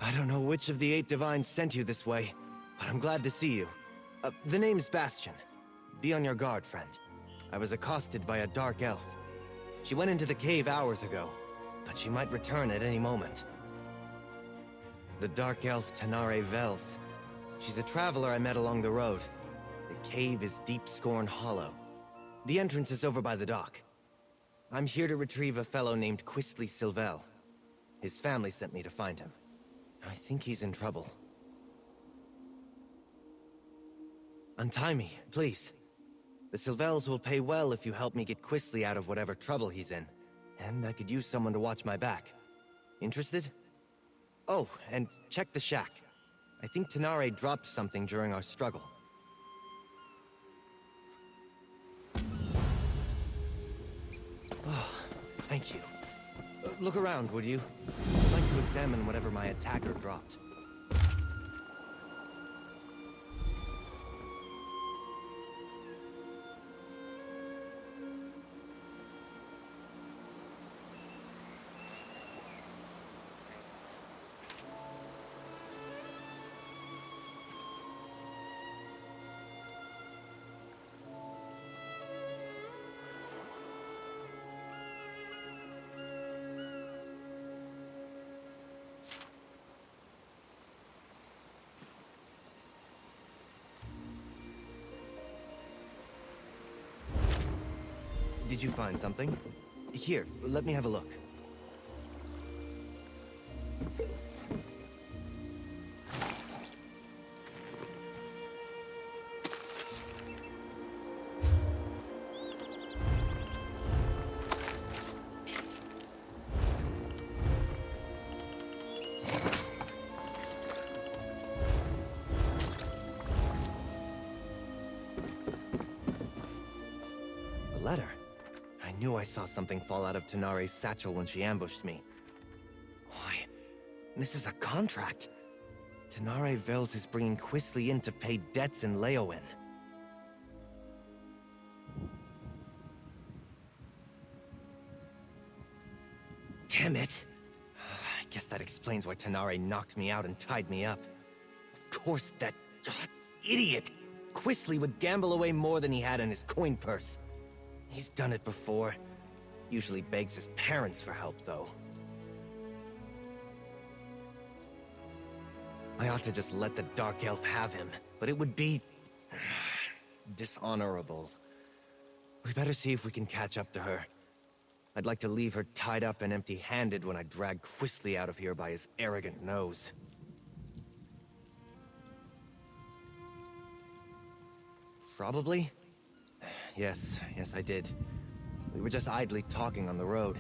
I don't know which of the 8 divines sent you this way, but I'm glad to see you. The name's Bastian. Be on your guard, friend. I was accosted by a dark elf. She went into the cave hours ago, but she might return at any moment. The dark elf Tanare Vels. She's a traveler I met along the road. The cave is Deep Scorn Hollow. The entrance is over by the dock. I'm here to retrieve a fellow named Quistley Silvel. His family sent me to find him. I think he's in trouble. Untie me, please. The Silvels will pay well if you help me get Quistley out of whatever trouble he's in. And I could use someone to watch my back. Interested? Oh, and check the shack. I think Tanare dropped something during our struggle. Oh, thank you. Look around, would you? I'd like to examine whatever my attacker dropped. Did you find something? Here, let me have a look. A letter? I knew I saw something fall out of Tanare's satchel when she ambushed me. Why, this is a contract. Tanare Vels is bringing Quistley in to pay debts in Leowen. Damn it! I guess that explains why Tanare knocked me out and tied me up. Of course, that idiot Quistley would gamble away more than he had in his coin purse. He's done it before. Usually begs his parents for help, though. I ought to just let the Dark Elf have him, but it would be dishonorable. We better see if we can catch up to her. I'd like to leave her tied up and empty-handed when I drag Quistley out of here by his arrogant nose. Probably? Yes, I did. We were just idly talking on the road.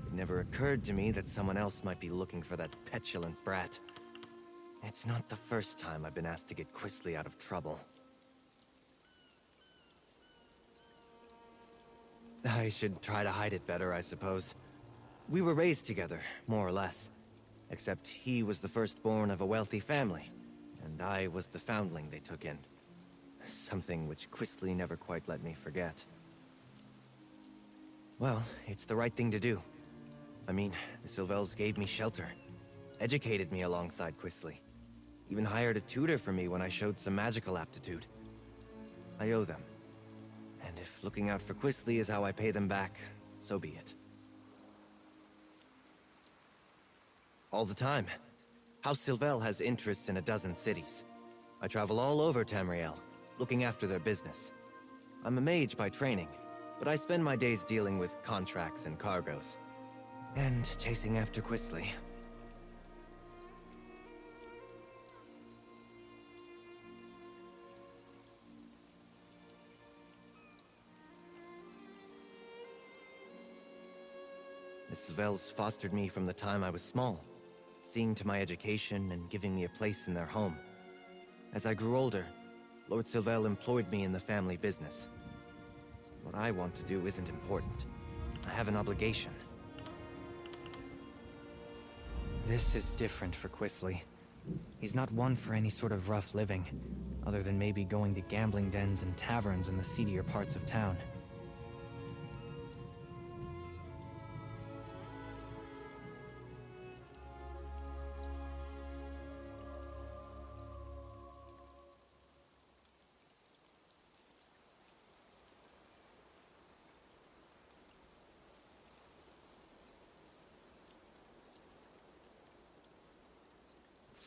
It never occurred to me that someone else might be looking for that petulant brat. It's not the first time I've been asked to get Quistley out of trouble. I should try to hide it better, I suppose. We were raised together, more or less. Except he was the firstborn of a wealthy family, and I was the foundling they took in. Something which Quistley never quite let me forget. Well, it's the right thing to do. I mean, the Silvels gave me shelter, educated me alongside Quistley, even hired a tutor for me when I showed some magical aptitude. I owe them. And if looking out for Quistley is how I pay them back, so be it. All the time. House Silvel has interests in a dozen cities. I travel all over Tamriel, looking after their business. I'm a mage by training, but I spend my days dealing with contracts and cargoes. And chasing after Quistley. The Silvels fostered me from the time I was small, seeing to my education and giving me a place in their home. As I grew older, Lord Silvel employed me in the family business. What I want to do isn't important. I have an obligation. This is different for Quistley. He's not one for any sort of rough living. other than maybe going to gambling dens and taverns in the seedier parts of town.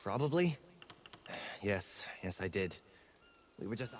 Probably? Yes, I did. We were just...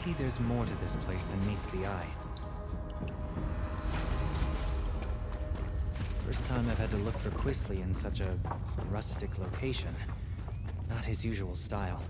Maybe there's more to this place than meets the eye. First time I've had to look for Quisley in such a rustic location. Not his usual style.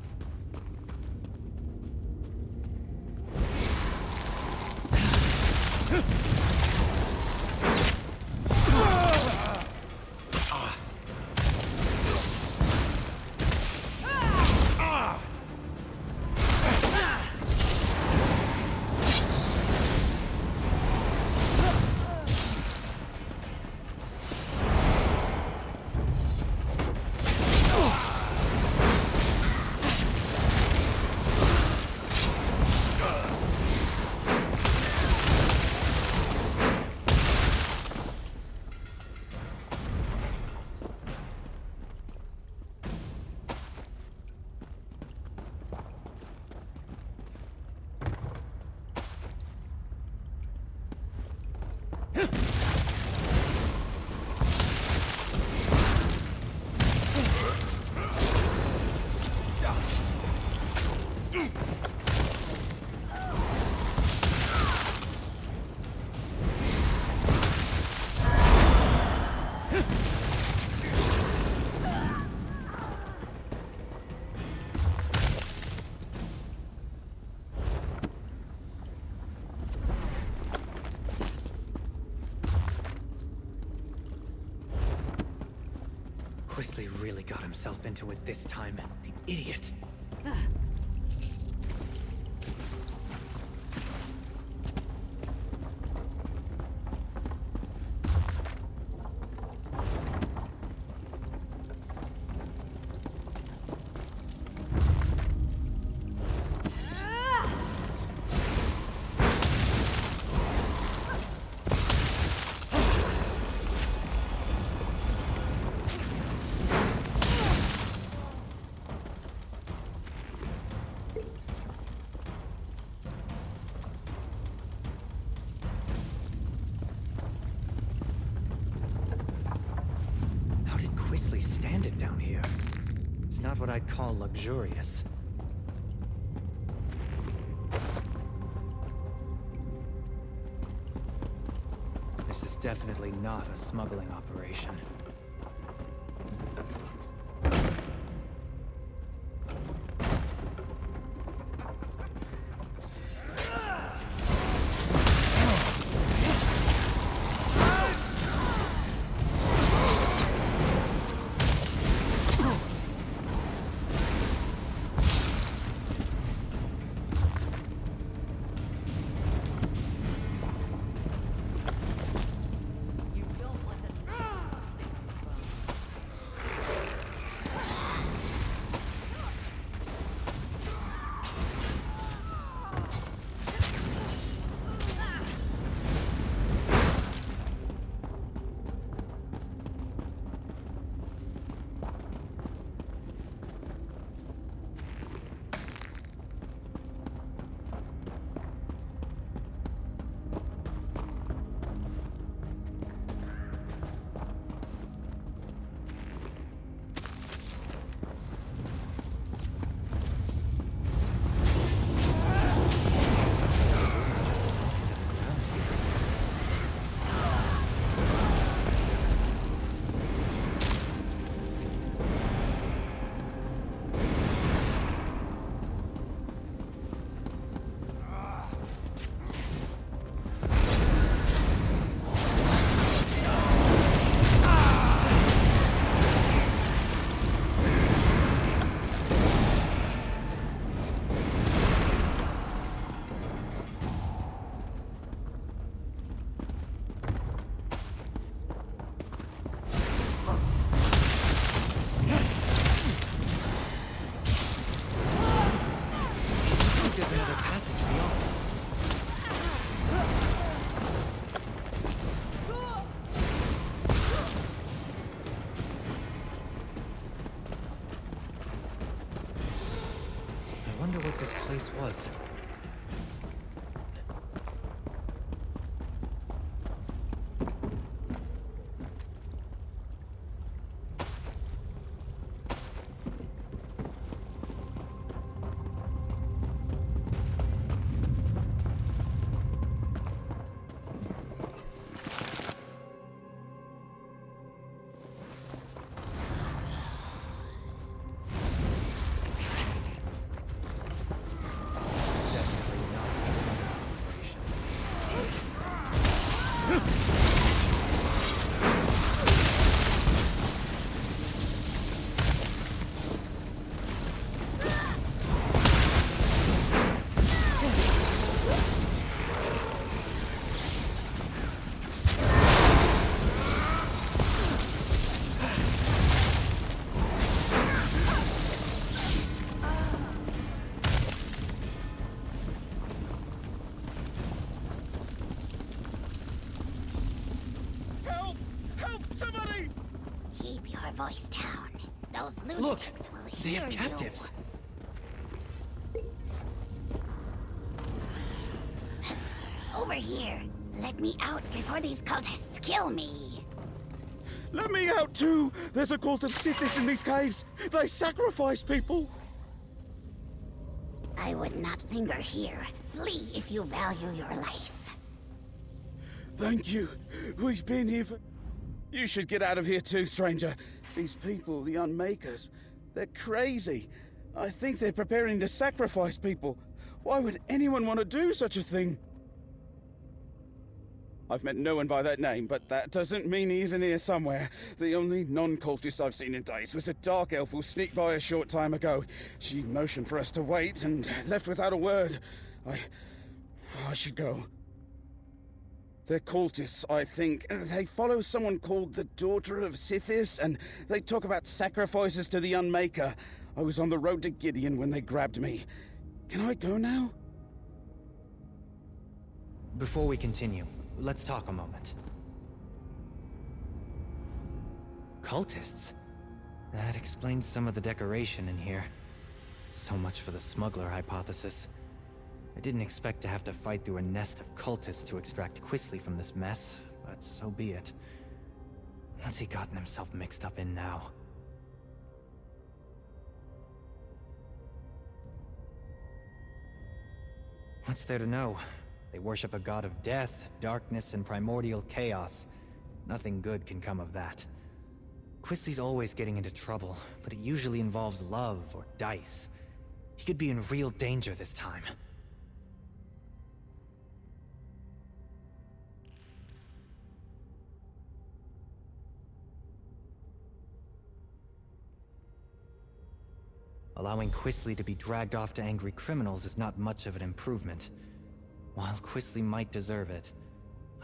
Quisley really got himself into it this time. The idiot. Quisley stand it down here? It's not what I'd call luxurious. This is definitely not a smuggling operation. I wonder what this place was. Voice down. Those Look! lunatics will They hear have captives! You. Over here. Let me out before these cultists kill me. Let me out too! There's a cult of Sithis in these caves! They sacrifice people! I would not linger here. Flee if you value your life. Thank you. We've been here for... You should get out of here too, stranger. These people, the Unmakers, they're crazy. I think they're preparing to sacrifice people. Why would anyone want to do such a thing? I've met no one by that name, but that doesn't mean he isn't here somewhere. The only non-cultist I've seen in days was a dark elf who sneaked by a short time ago. She motioned for us to wait and left without a word. I should go. They're cultists, I think. They follow someone called the Daughter of Sithis, and they talk about sacrifices to the Unmaker. I was on the road to Gideon when they grabbed me. Can I go now? Before we continue, let's talk a moment. Cultists? That explains some of the decoration in here. So much for the smuggler hypothesis. I didn't expect to have to fight through a nest of cultists to extract Quisley from this mess, but so be it. What's he gotten himself mixed up in now? What's there to know? They worship a god of death, darkness, and primordial chaos. Nothing good can come of that. Quisley's always getting into trouble, but it usually involves love or dice. He could be in real danger this time. Allowing Quisley to be dragged off to angry criminals is not much of an improvement. While Quisley might deserve it,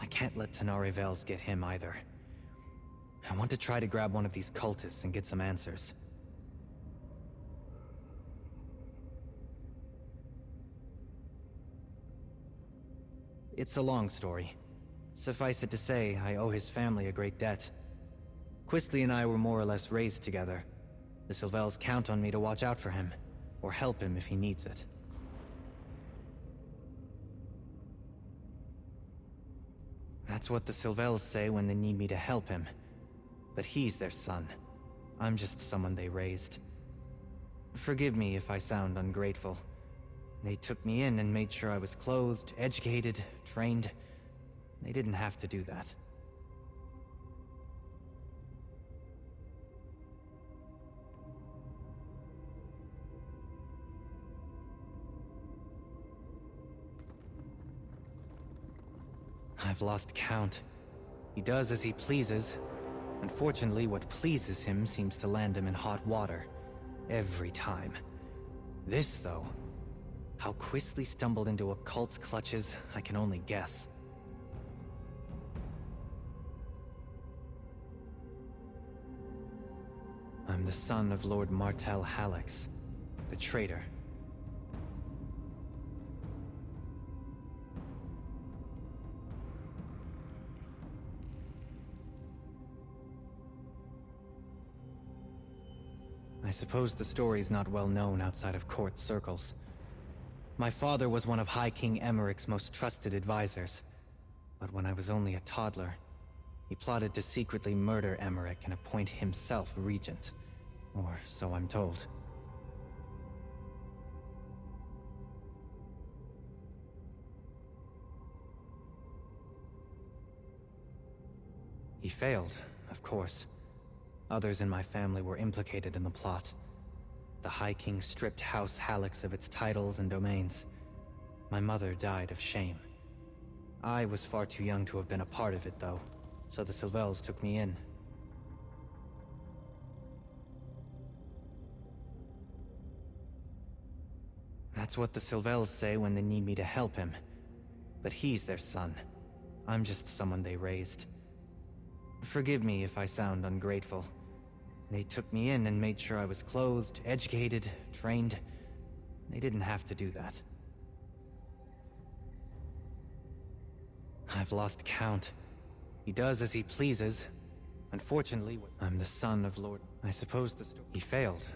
I can't let Tenari Vales get him either. I want to try to grab one of these cultists and get some answers. It's a long story. Suffice it to say, I owe his family a great debt. Quisley and I were more or less raised together. The Sylvels count on me to watch out for him, or help him if he needs it. That's what the Sylvels say when they need me to help him. But he's their son. I'm just someone they raised. Forgive me if I sound ungrateful. They took me in and made sure I was clothed, educated, trained. They didn't have to do that. I've lost count. He does as he pleases. Unfortunately, what pleases him seems to land him in hot water. Every time. This, though... How Quisley stumbled into a cult's clutches, I can only guess. I'm the son of Lord Martel Hallix, the traitor. I suppose the story's not well known outside of court circles. My father was one of High King Emmerich's most trusted advisors. But when I was only a toddler, he plotted to secretly murder Emmerich and appoint himself regent. Or so I'm told. He failed, of course. Others in my family were implicated in the plot. The High King stripped House Hallix of its titles and domains. My mother died of shame. I was far too young to have been a part of it, though, so the Sylvels took me in. That's what the Sylvels say when they need me to help him. But he's their son. I'm just someone they raised. Forgive me if I sound ungrateful. They took me in and made sure I was clothed, educated, trained. They didn't have to do that. I've lost count. He does as he pleases. Unfortunately, I'm the son of Lord... I suppose the story... He failed.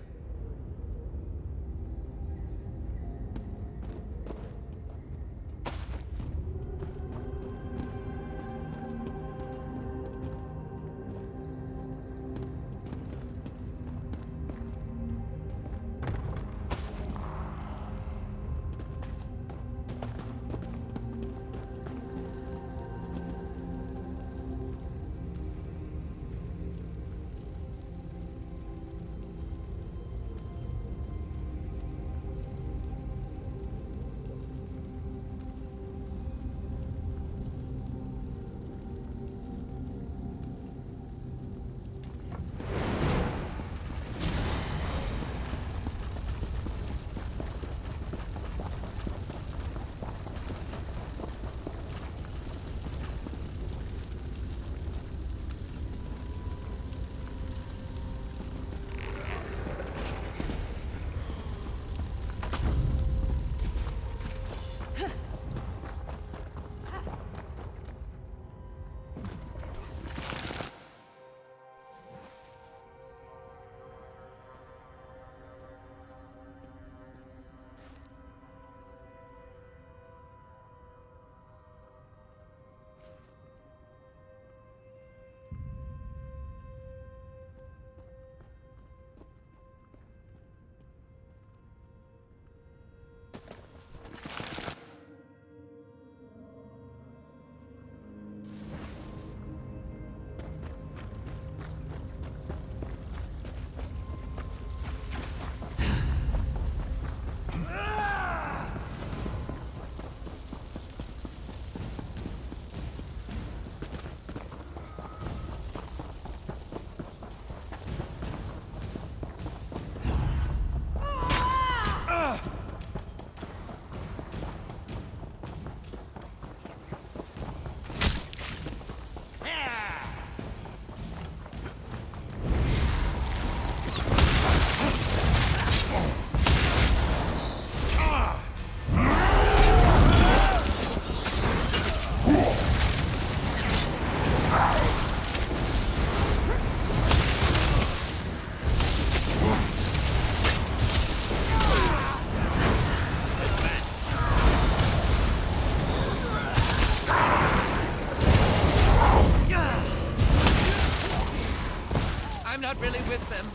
I'm not really with them.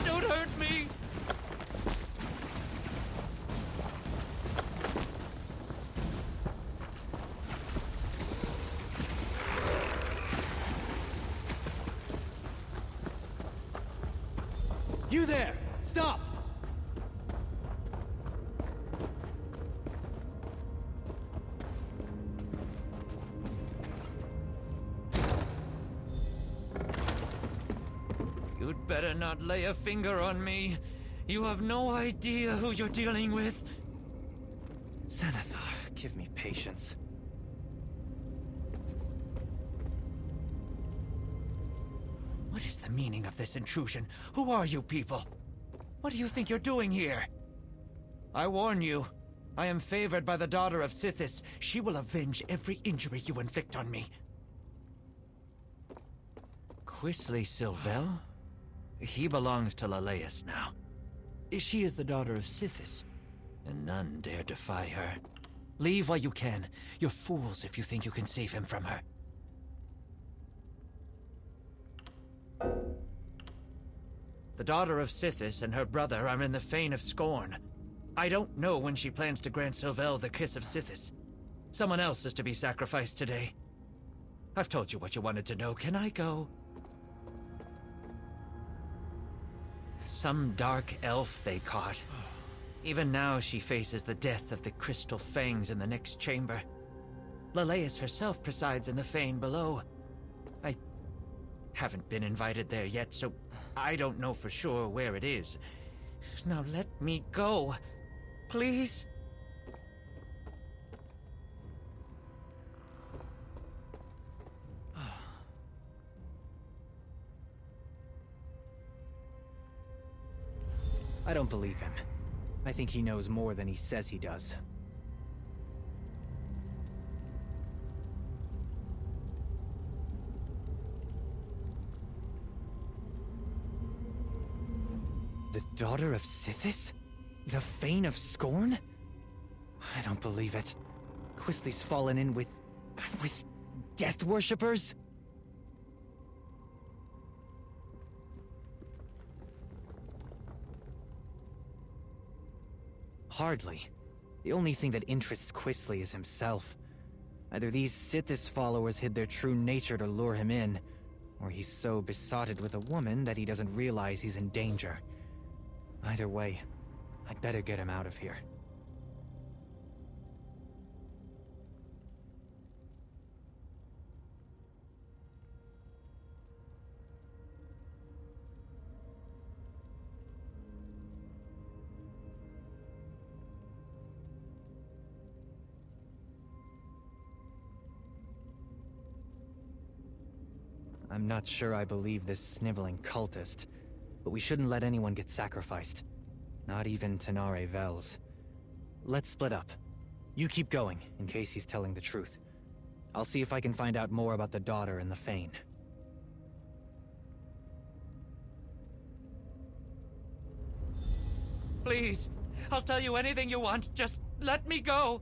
Don't hurt me! You there! Stop! You'd better not lay a finger on me. You have no idea who you're dealing with. Zenithar, give me patience. What is the meaning of this intrusion? Who are you people? What do you think you're doing here? I warn you, I am favored by the daughter of Sithis. She will avenge every injury you inflict on me. Quisley Sylvel? He belongs to Leleus now. She is the daughter of Sithis, and none dare defy her. Leave while you can. You're fools if you think you can save him from her. The daughter of Sithis and her brother are in the Fane of Scorn. I don't know when she plans to grant Sylvel the Kiss of Sithis. Someone else is to be sacrificed today. I've told you what you wanted to know. Can I go? Some dark elf they caught. Even now she faces the death of the crystal fangs in the next chamber. Leleus herself presides in the Fane below. I haven't been invited there yet, so I don't know for sure where it is. Now let me go. Please? I don't believe him. I think he knows more than he says he does. The daughter of Sithis? The Fane of Scorn? I don't believe it. Quisly's fallen in with death worshippers? Hardly. The only thing that interests Quisly is himself. Either these Sithis followers hid their true nature to lure him in, or he's so besotted with a woman that he doesn't realize he's in danger. Either way, I'd better get him out of here. I'm not sure I believe this sniveling cultist, but we shouldn't let anyone get sacrificed. Not even Tenare Vels. Let's split up. You keep going, in case he's telling the truth. I'll see if I can find out more about the daughter and the Fane. Please, I'll tell you anything you want. Just let me go.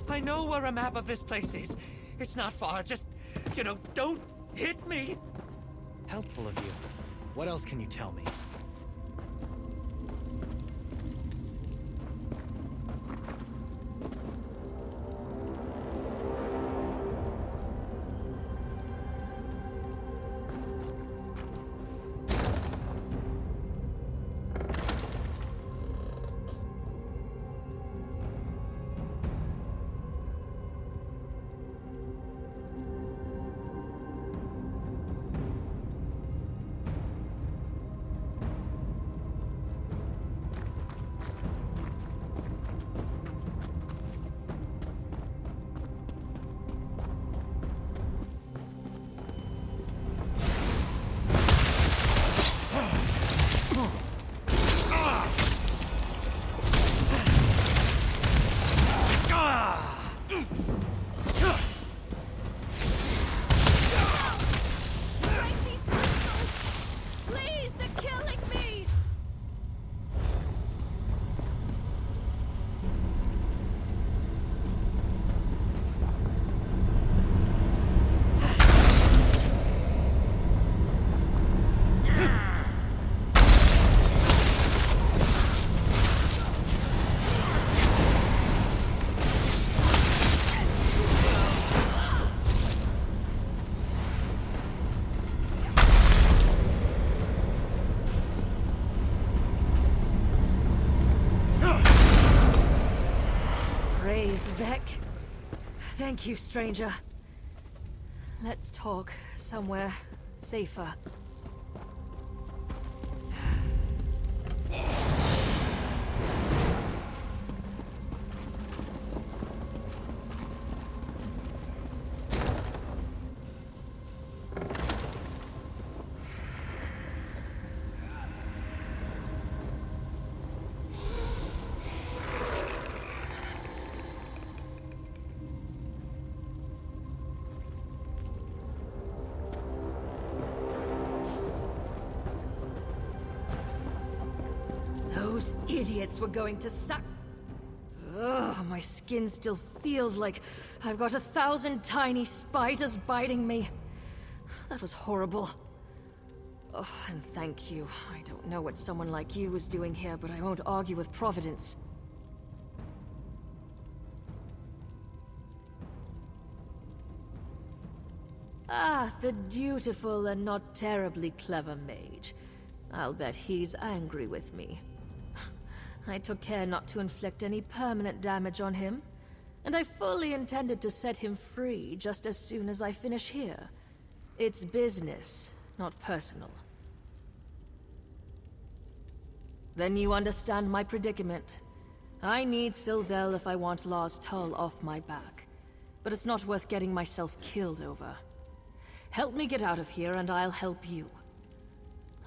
I know where a map of this place is. It's not far. Just, don't hit me. Helpful of you. What else can you tell me? Vec. Thank you, stranger. Let's talk somewhere safer. those idiots were going to sack... Ugh, my skin still feels like I've got 1,000 tiny spiders biting me. That was horrible. Oh, and thank you. I don't know what someone like you is doing here, but I won't argue with Providence. Ah, the dutiful and not terribly clever mage. I'll bet he's angry with me. I took care not to inflict any permanent damage on him, and I fully intended to set him free just as soon as I finish here. It's business, not personal. Then you understand my predicament. I need Sylvel if I want Lars Tull off my back, but it's not worth getting myself killed over. Help me get out of here and I'll help you.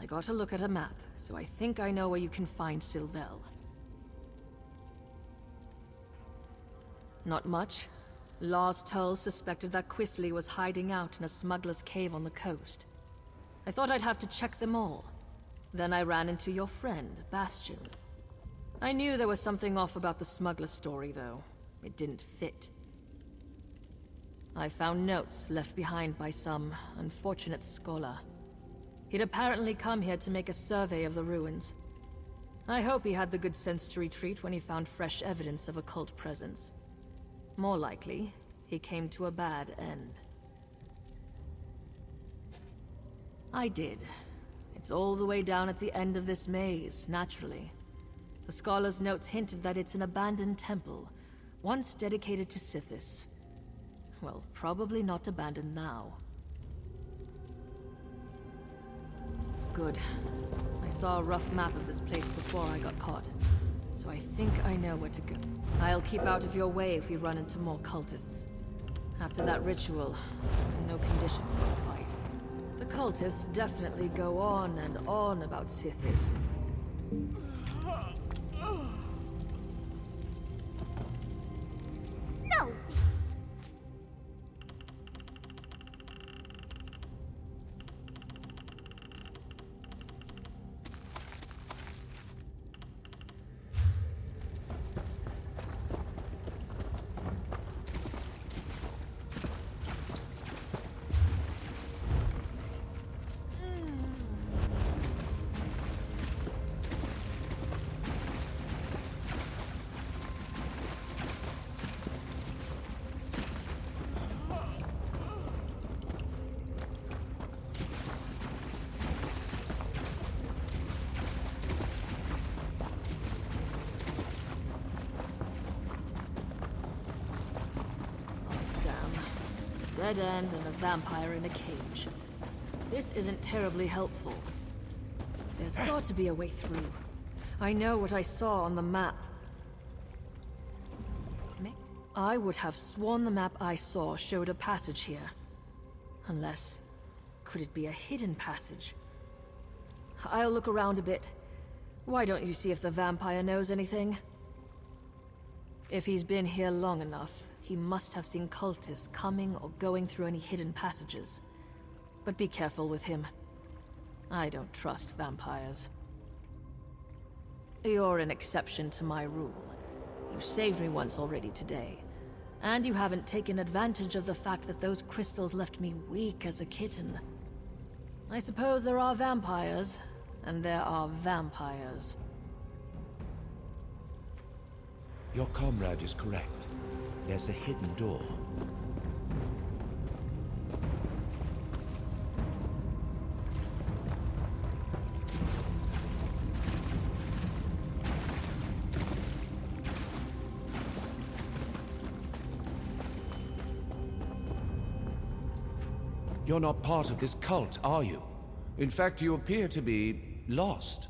I got a look at a map, so I think I know where you can find Sylvel. Not much. Lars Tull suspected that Quisley was hiding out in a smuggler's cave on the coast. I thought I'd have to check them all. Then I ran into your friend, Bastian. I knew there was something off about the smuggler story, though. It didn't fit. I found notes left behind by some unfortunate scholar. He'd apparently come here to make a survey of the ruins. I hope he had the good sense to retreat when he found fresh evidence of occult presence. More likely, he came to a bad end. I did. It's all the way down at the end of this maze, naturally. The scholar's notes hinted that it's an abandoned temple, once dedicated to Sithis. Well, probably not abandoned now. Good. I saw a rough map of this place before I got caught, so I think I know where to go. I'll keep out of your way if we run into more cultists. After that ritual, I'm in no condition for a fight. The cultists definitely go on and on about Sithis. No! Dead end and a vampire in a cage. This isn't terribly helpful. There's got to be a way through. I know what I saw on the map. I would have sworn the map I saw showed a passage here. Unless... could it be a hidden passage? I'll look around a bit. Why don't you see if the vampire knows anything? If he's been here long enough, he must have seen cultists coming or going through any hidden passages. But be careful with him. I don't trust vampires. You're an exception to my rule. You saved me once already today. And you haven't taken advantage of the fact that those crystals left me weak as a kitten. I suppose there are vampires, and there are vampires. Your comrade is correct. There's a hidden door. You're not part of this cult, are you? In fact, you appear to be lost.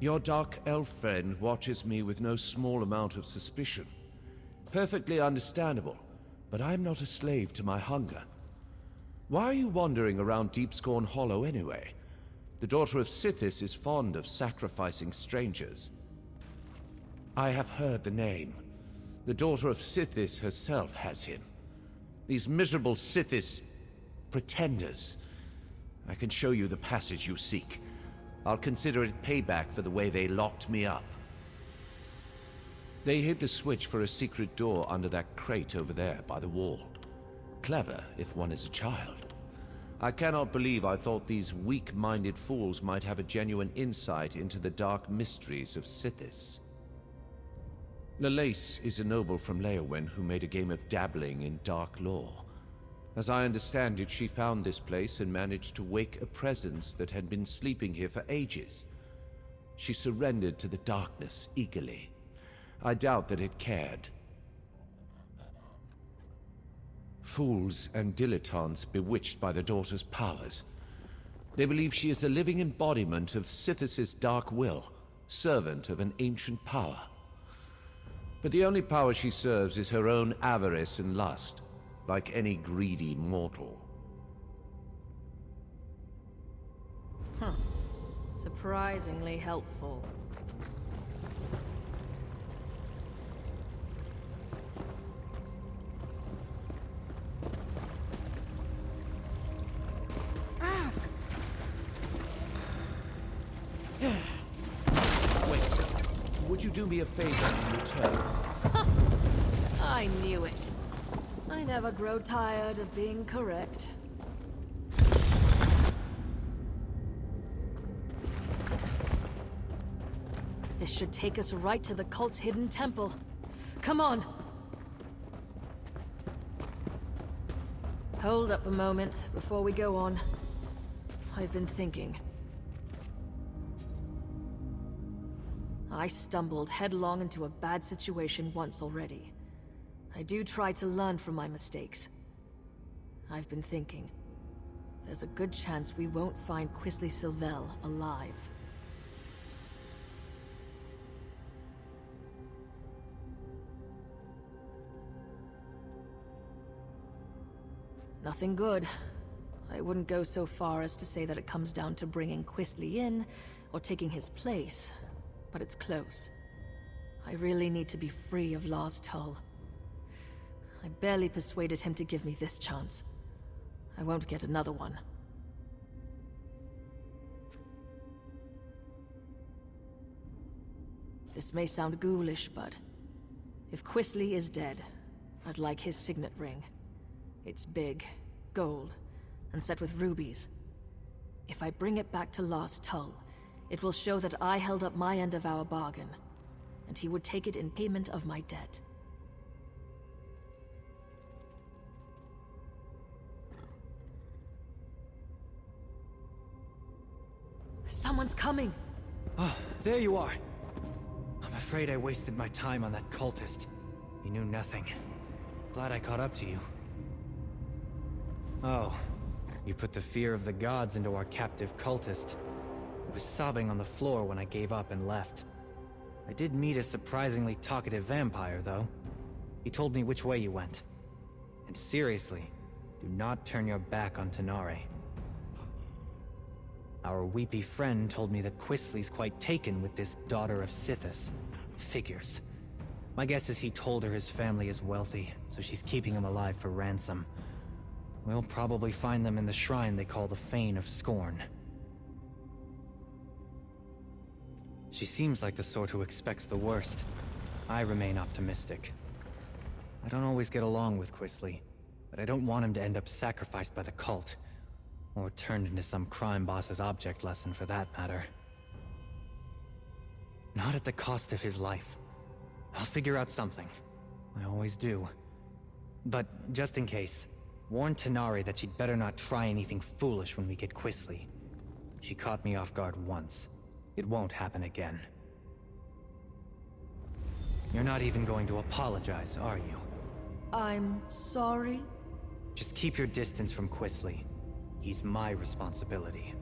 Your dark elf friend watches me with no small amount of suspicion. Perfectly understandable, but I'm not a slave to my hunger. Why are you wandering around Deepscorn Hollow anyway? The daughter of Sithis is fond of sacrificing strangers. I have heard the name. The daughter of Sithis herself has him. These miserable Sithis pretenders. I can show you the passage you seek. I'll consider it payback for the way they locked me up. They hid the switch for a secret door under that crate over there by the wall. Clever, if one is a child. I cannot believe I thought these weak-minded fools might have a genuine insight into the dark mysteries of Sithis. Lalace is a noble from Leowen who made a game of dabbling in dark lore. As I understand it, she found this place and managed to wake a presence that had been sleeping here for ages. She surrendered to the darkness eagerly. I doubt that it cared. Fools and dilettantes bewitched by the daughter's powers. They believe she is the living embodiment of Sithis' dark will, servant of an ancient power. But the only power she serves is her own avarice and lust, like any greedy mortal. Huh. Surprisingly helpful. Wait, would you do me a favor in return? I knew it. I never grow tired of being correct. This should take us right to the cult's hidden temple. Come on! Hold up a moment before we go on. I've been thinking. I stumbled headlong into a bad situation once already. I do try to learn from my mistakes. I've been thinking. There's a good chance we won't find Quisley Sylvel alive. Nothing good. I wouldn't go so far as to say that it comes down to bringing Quisley in, or taking his place, but it's close. I really need to be free of Lars Tull. I barely persuaded him to give me this chance. I won't get another one. This may sound ghoulish, but if Quisley is dead, I'd like his signet ring. It's big, gold, and set with rubies. If I bring it back to Lars Tull, it will show that I held up my end of our bargain, and he would take it in payment of my debt. Someone's coming! Oh, there you are. I'm afraid I wasted my time on that cultist. He knew nothing. Glad I caught up to you. Oh, you put the fear of the gods into our captive cultist. He was sobbing on the floor when I gave up and left. I did meet a surprisingly talkative vampire, though. He told me which way you went. And seriously, do not turn your back on Tanare. Our weepy friend told me that Quisley's quite taken with this daughter of Sithis. Figures. My guess is he told her his family is wealthy, so she's keeping him alive for ransom. We'll probably find them in the shrine they call the Fane of Scorn. She seems like the sort who expects the worst. I remain optimistic. I don't always get along with Quisley, but I don't want him to end up sacrificed by the cult. Or turned into some crime boss's object lesson, for that matter. Not at the cost of his life. I'll figure out something. I always do. But just in case, warn Tanare that she'd better not try anything foolish when we get Quisley. She caught me off guard once. It won't happen again. You're not even going to apologize, are you? I'm sorry? Just keep your distance from Quisley. He's my responsibility.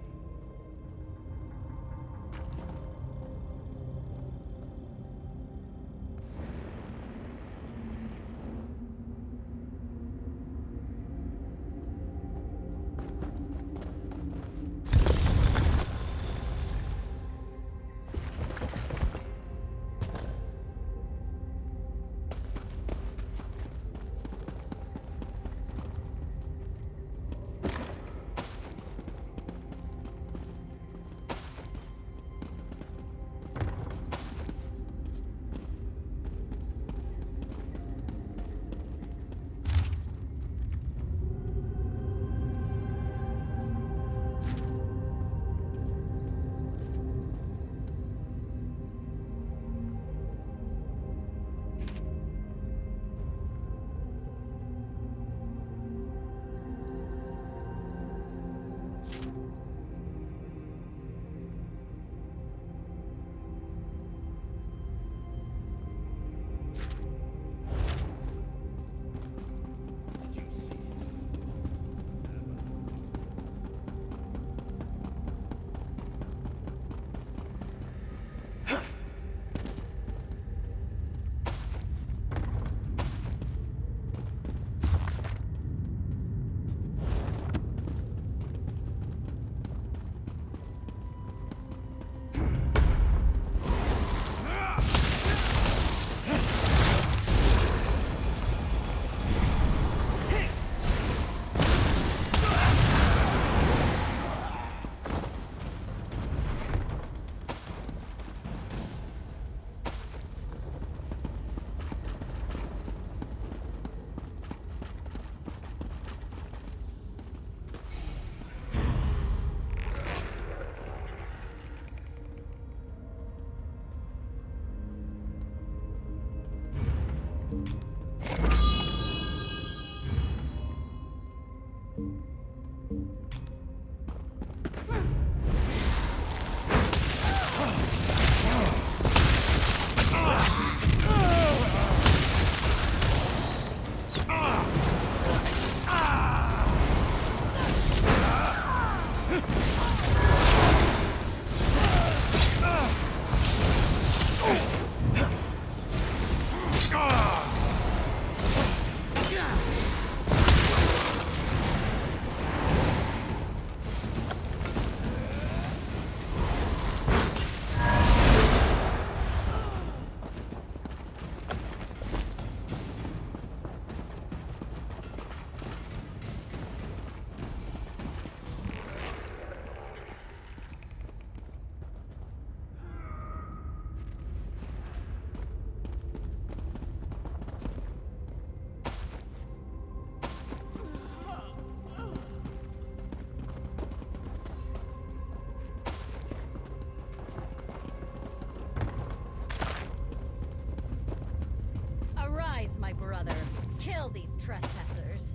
Arise, my brother. Kill these trespassers.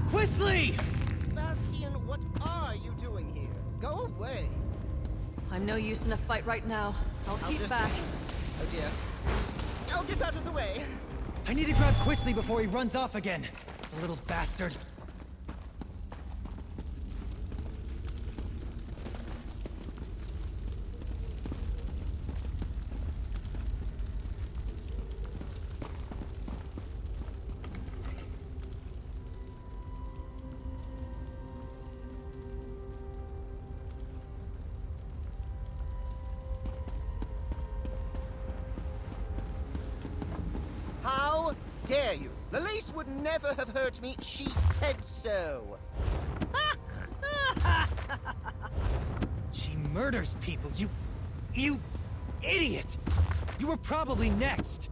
Quisly! Bastian, what are you doing here? Go away. I'm no use in a fight right now. I'll keep just- back. Oh dear. Oh, get out of the way. I need to grab Quisly before he runs off again. The little bastard. How dare you? Lalice would never have hurt me. She said so. She murders people, you idiot! You were probably next.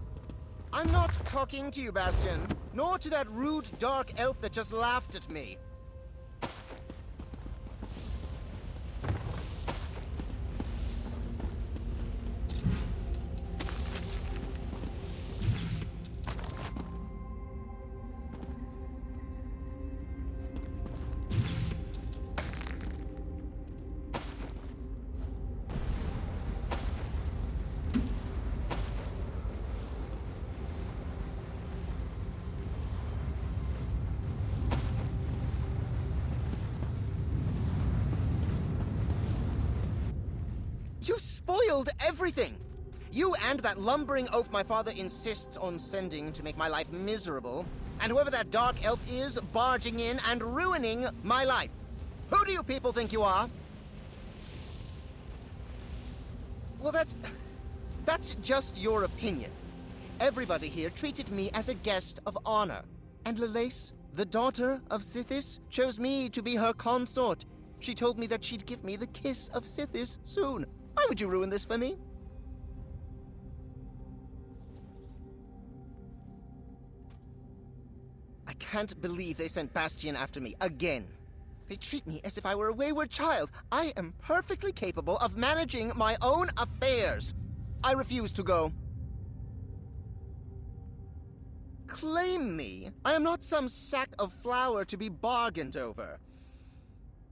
I'm not talking to you, Bastian. Nor to that rude dark elf that just laughed at me. You spoiled everything! You and that lumbering oaf my father insists on sending to make my life miserable, and whoever that dark elf is barging in and ruining my life. Who do you people think you are? Well, that's just your opinion. Everybody here treated me as a guest of honor. And Lalace, the daughter of Sithis, chose me to be her consort. She told me that she'd give me the kiss of Sithis soon. Why would you ruin this for me? I can't believe they sent Bastian after me again. They treat me as if I were a wayward child. I am perfectly capable of managing my own affairs. I refuse to go. Claim me. I am not some sack of flour to be bargained over.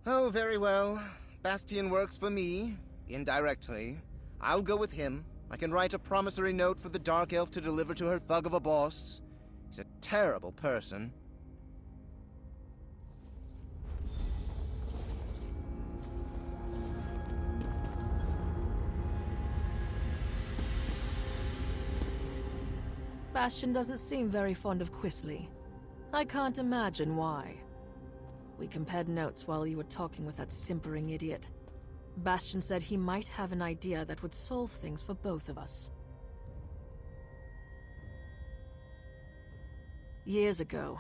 Oh, very well. Bastian works for me, indirectly. I'll go with him. I can write a promissory note for the Dark Elf to deliver to her thug of a boss. He's a terrible person. Bastian doesn't seem very fond of Quisly. I can't imagine why. We compared notes while you were talking with that simpering idiot. Bastian said he might have an idea that would solve things for both of us. Years ago,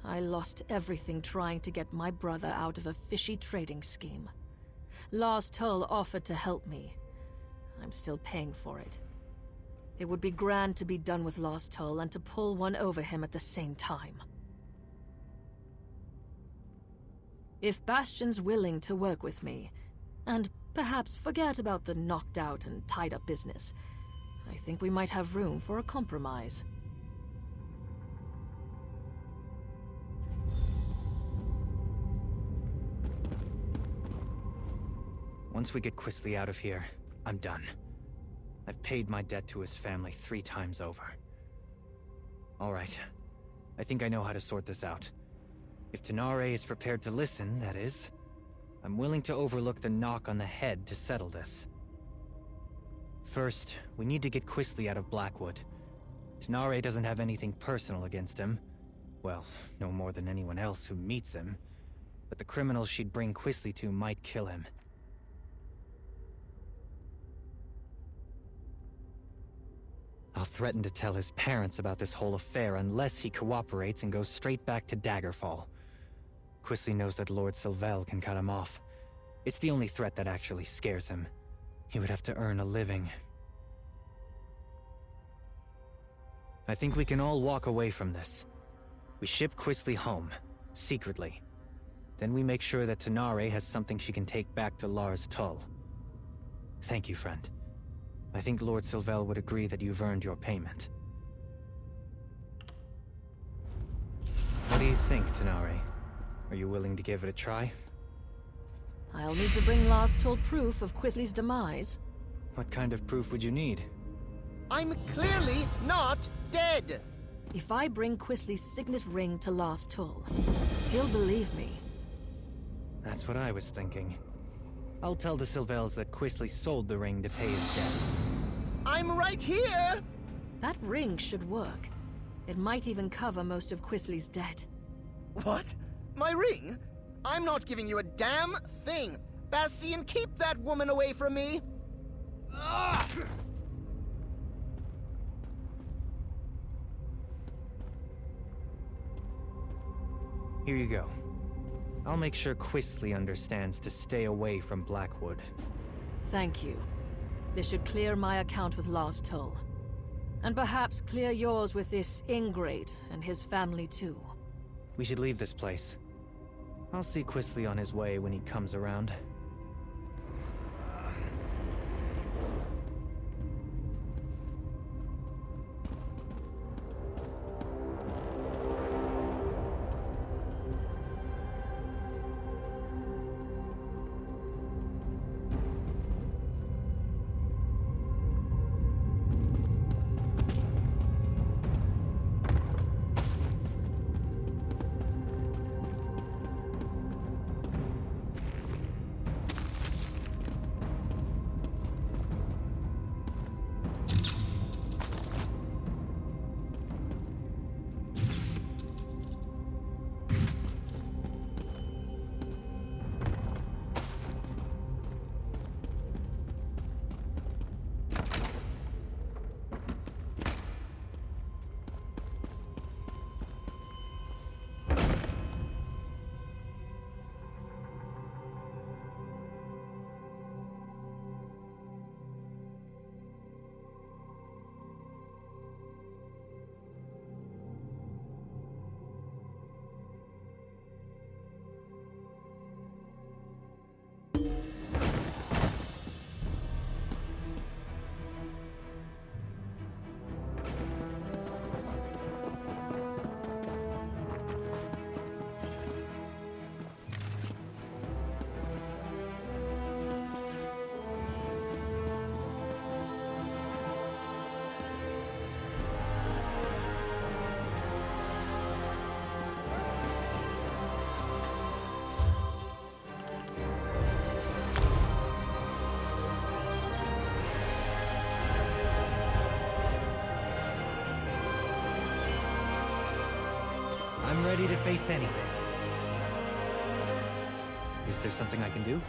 I lost everything trying to get my brother out of a fishy trading scheme. Lars Tull offered to help me. I'm still paying for it. It would be grand to be done with Lars Tull and to pull one over him at the same time. If Bastian's willing to work with me, and perhaps forget about the knocked out and tied up business, I think we might have room for a compromise. Once we get Quisley out of here, I'm done. I've paid my debt to his family 3 times over. All right. I think I know how to sort this out. If Tenare is prepared to listen, that is, I'm willing to overlook the knock on the head to settle this. First, we need to get Quisley out of Blackwood. Tenare doesn't have anything personal against him. Well, no more than anyone else who meets him. But the criminals she'd bring Quisley to might kill him. I'll threaten to tell his parents about this whole affair unless he cooperates and goes straight back to Daggerfall. Quisley knows that Lord Sylvel can cut him off. It's the only threat that actually scares him. He would have to earn a living. I think we can all walk away from this. We ship Quisley home, secretly. Then we make sure that Tenare has something she can take back to Lars Tull. Thank you, friend. I think Lord Sylvel would agree that you've earned your payment. What do you think, Tenare? Are you willing to give it a try? I'll need to bring Lars Tull proof of Quisley's demise. What kind of proof would you need? I'm clearly not dead! If I bring Quisley's signet ring to Lars Tull, he'll believe me. That's what I was thinking. I'll tell the Sylvels that Quisley sold the ring to pay his debt. I'm right here! That ring should work. It might even cover most of Quisley's debt. What? My ring? I'm not giving you a damn thing! Bastian, keep that woman away from me! Here you go. I'll make sure Quisley understands to stay away from Blackwood. Thank you. This should clear my account with Lars Tull. And perhaps clear yours with this ingrate and his family too. We should leave this place. I'll see Quisley on his way when he comes around. I'm ready to face anything. Is there something I can do?